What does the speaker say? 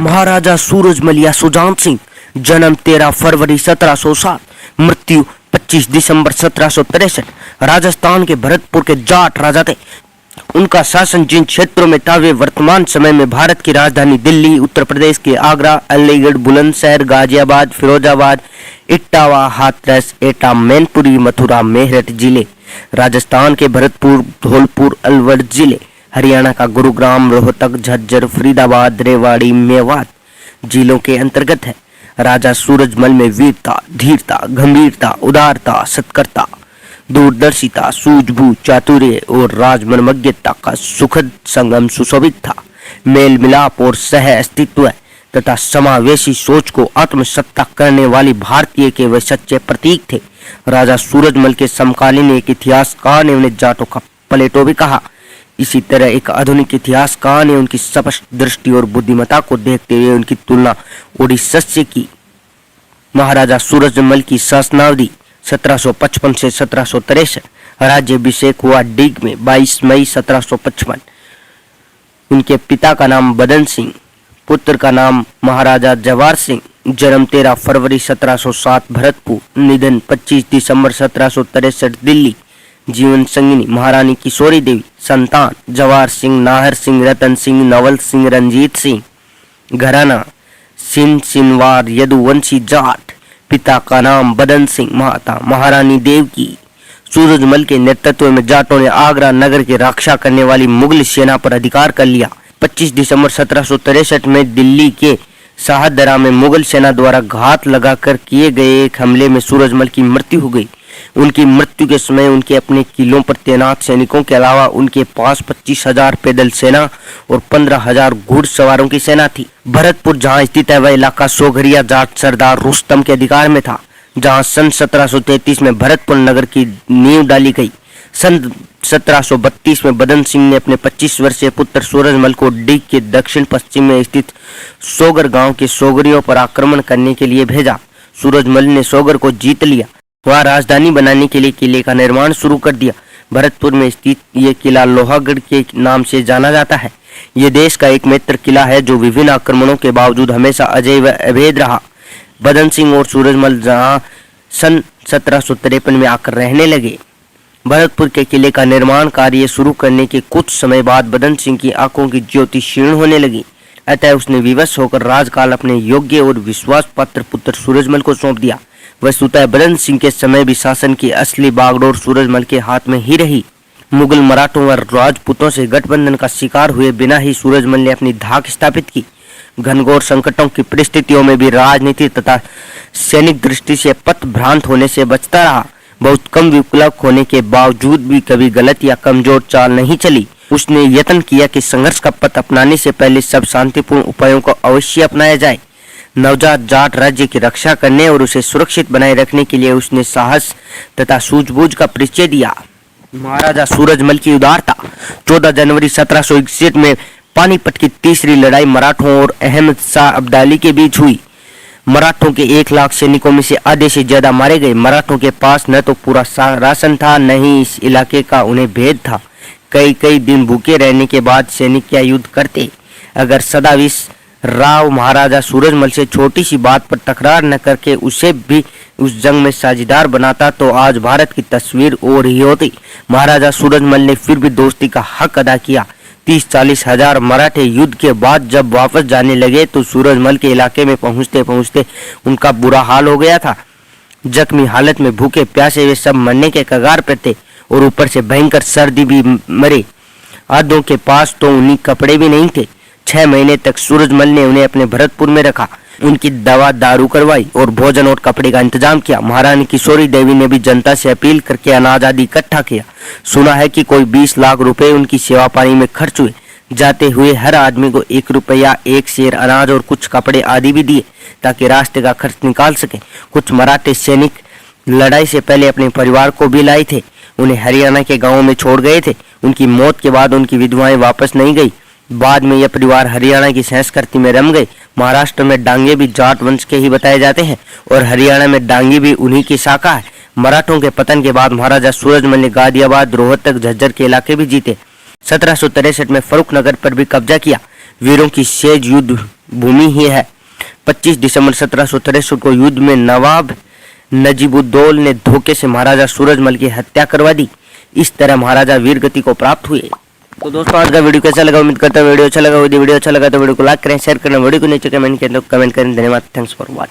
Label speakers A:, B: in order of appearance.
A: महाराजा सूरजमल या सुजान सिंह, जन्म 13 फरवरी 1707, मृत्यु 25 दिसंबर 1763, राजस्थान के भरतपुर के जाट राजा थे। उनका शासन जिन क्षेत्रों में था वे वर्तमान समय में भारत की राजधानी दिल्ली, उत्तर प्रदेश के आगरा, अलीगढ़, बुलंदशहर, गाजियाबाद, फिरोजाबाद, इटावा, हाथरस, एटा, मैनपुरी, मथुरा, मेरठ जिले, राजस्थान के भरतपुर, धौलपुर, अलवर जिले, हरियाणा का गुरुग्राम, रोहतक, झज्जर, फरीदाबाद, रेवाड़ी, मेवात जिलों के अंतर्गत है। राजा सूरजमल में वीरता, धीरता, गंभीरता, उदारता, सत्कर्ता, दूरदर्शिता, सूझबूझ, चातुर्य और राजमर्मज्ञता का सुखद संगम सुशोभित था। मेल मिलाप और सह अस्तित्व तथा समावेशी सोच को आत्मसत्ता करने वाली भारतीय के वे सच्चे प्रतीक थे। राजा सूरजमल के समकालीन एक इतिहासकार ने उन्हें जाटों का प्लेटो भी कहा। इसी तरह एक आधुनिक इतिहासकार ने उनकी स्पष्ट दृष्टि और बुद्धिमत्ता को देखते हुए उनकी तुलना ओडिशा से की। महाराजा सूरजमल की शासनावधि 1755 से 1763, राज्याभिषेक हुआ डीग में 22 मई 1755। उनके पिता का नाम बदन सिंह, पुत्र का नाम महाराजा जवाहर सिंह, जन्म 13 फरवरी 1707 भरतपुर, निधन 25 दिसंबर 1763 दिल्ली। जीवन संगिनी महारानी किशोरी देवी, संतान जवाहर सिंह, नाहर सिंह, रतन सिंह, नवल सिंह, रंजीत सिंह। घराना सिनवार यदुवंशी जाट, पिता का नाम बदन सिंह, माता महारानी देवकी। सूरजमल के नेतृत्व में जाटों ने आगरा नगर की रक्षा करने वाली मुगल सेना पर अधिकार कर लिया। 25 दिसंबर 1763 में दिल्ली के शाहदरा में मुगल सेना द्वारा घात लगाकर किए गए एक हमले में सूरजमल की मृत्यु हो गई। उनकी मृत्यु के समय उनके अपने किलों पर तैनात सैनिकों के अलावा उनके पास 25,000 पैदल सेना और 15,000 घुड़सवारों की सेना थी। भरतपुर जहां स्थित है वह इलाका सोगरिया जाट सरदार रुस्तम के अधिकार में था, जहां सन 1733 में भरतपुर नगर की नींव डाली गई। सन 1732 में बदन सिंह ने अपने 25 वर्षीय पुत्र सूरजमल को डीग के दक्षिण पश्चिम में स्थित सोगर गांव के सोगरियों पर आक्रमण करने के लिए भेजा। सूरजमल ने सोगर को जीत लिया। वहां राजधानी बनाने के लिए किले का निर्माण शुरू कर दिया। भरतपुर में स्थित ये किला लोहागढ़ के नाम से जाना जाता है। ये देश का एकमात्र किला है जो विभिन्न आक्रमणों के बावजूद हमेशा अजय व अभेद रहा। बदन सिंह और सूरजमल जहां सन 1753 में आकर रहने लगे। भरतपुर के किले का निर्माण कार्य शुरू करने के कुछ समय बाद बदन सिंह की आंखों की ज्योति क्षीण होने लगी। अतः उसने विवश होकर राजकाल अपने योग्य और विश्वास पात्र पुत्र सूरजमल को सौंप दिया। वस्तुतः बदन सिंह के समय भी शासन की असली बागडोर सूरजमल के हाथ में ही रही। मुगल, मराठों और राजपूतों से गठबंधन का शिकार हुए बिना ही सूरजमल ने अपनी धाक स्थापित की। घनघोर संकटों की परिस्थितियों में भी राजनीति तथा सैनिक दृष्टि से पथ भ्रांत होने से बचता रहा। बहुत कम विकल्प होने के बावजूद भी कभी गलत या कमजोर चाल नहीं चली। उसने यत्न किया कि संघर्ष का पथ अपनाने से पहले सब शांतिपूर्ण उपायों को अवश्य अपनाया जाए। नवजात जाट राज्य की रक्षा करने और उसे सुरक्षित बनाए रखने के लिए उसने साहस तथा सूझबूझ का परिचय दिया। महाराजा सूरजमल की उदारता। 14 जनवरी 1761 में पानीपत की तीसरी लड़ाई मराठों और अहमद शाह अब्दाली के बीच हुई। मराठों के 1 लाख सैनिकों में से आधे से ज्यादा मारे गए। मराठों के पास न तो पूरा राशन था, न ही इस इलाके का उन्हें भेद था। कई दिन भूखे रहने के बाद सैनिक क्या युद्ध करते। अगर सदाविश राव महाराजा सूरजमल से छोटी सी बात पर तकरार न करके उसे भी उस जंग में साझेदार बनाता तो आज भारत की तस्वीर और ही होती। महाराजा सूरजमल ने फिर भी दोस्ती का हक अदा किया। 30-40 हजार मराठे युद्ध के बाद जब वापस जाने लगे तो सूरजमल के इलाके में पहुंचते पहुंचते उनका बुरा हाल हो गया था। जख्मी हालत में भूखे प्यासे वे सब मरने के कगार पर थे और ऊपर से भयंकर सर्दी भी मरे। आधों के पास तो उन्हीं कपड़े भी नहीं थे। 6 महीने तक सूरजमल ने उन्हें अपने भरतपुर में रखा, उनकी दवा दारू करवाई और भोजन और कपड़े का इंतजाम किया। महारानी किशोरी देवी ने भी जनता से अपील करके अनाज आदि इकट्ठा किया। सुना है कि कोई 20 लाख रुपए उनकी सेवा पानी में खर्च हुए। जाते हुए हर आदमी को 1 रुपया, 1 शेर अनाज और कुछ कपड़े आदि भी दिए ताकि रास्ते का खर्च निकाल सके। कुछ मराठे सैनिक लड़ाई से पहले अपने परिवार को भी लाए थे, उन्हें हरियाणा के गाँव में छोड़ गए थे। उनकी मौत के बाद उनकी विधवाएं वापस नहीं गई। बाद में यह परिवार हरियाणा की संस्कृति में रम गए। महाराष्ट्र में डांगे भी जाट वंश के ही बताए जाते हैं और हरियाणा में डांगी भी उन्हीं की शाखा है। मराठों के पतन के बाद महाराजा सूरजमल ने गाजियाबाद, रोहतक, झज्जर के इलाके भी जीते। 1763 में फरुखनगर पर भी कब्जा किया। वीरों की सेज युद्ध भूमि ही है। 25 दिसंबर 1763 को युद्ध में नवाब नजीबुद्दौला ने धोखे से महाराजा सूरजमल की हत्या करवा दी। इस तरह महाराजा वीरगति को प्राप्त हुए। तो दोस्तों आज का वीडियो कैसा लगा, उम्मीद करता हूँ वीडियो अच्छा लगा। यदि वीडियो अच्छा लगा तो वीडियो को लाइक करें, शेयर करें, वीडियो को नीचे कमेंट करें तो कमेंट करें। धन्यवाद, थैंक्स फॉर वॉचिंग।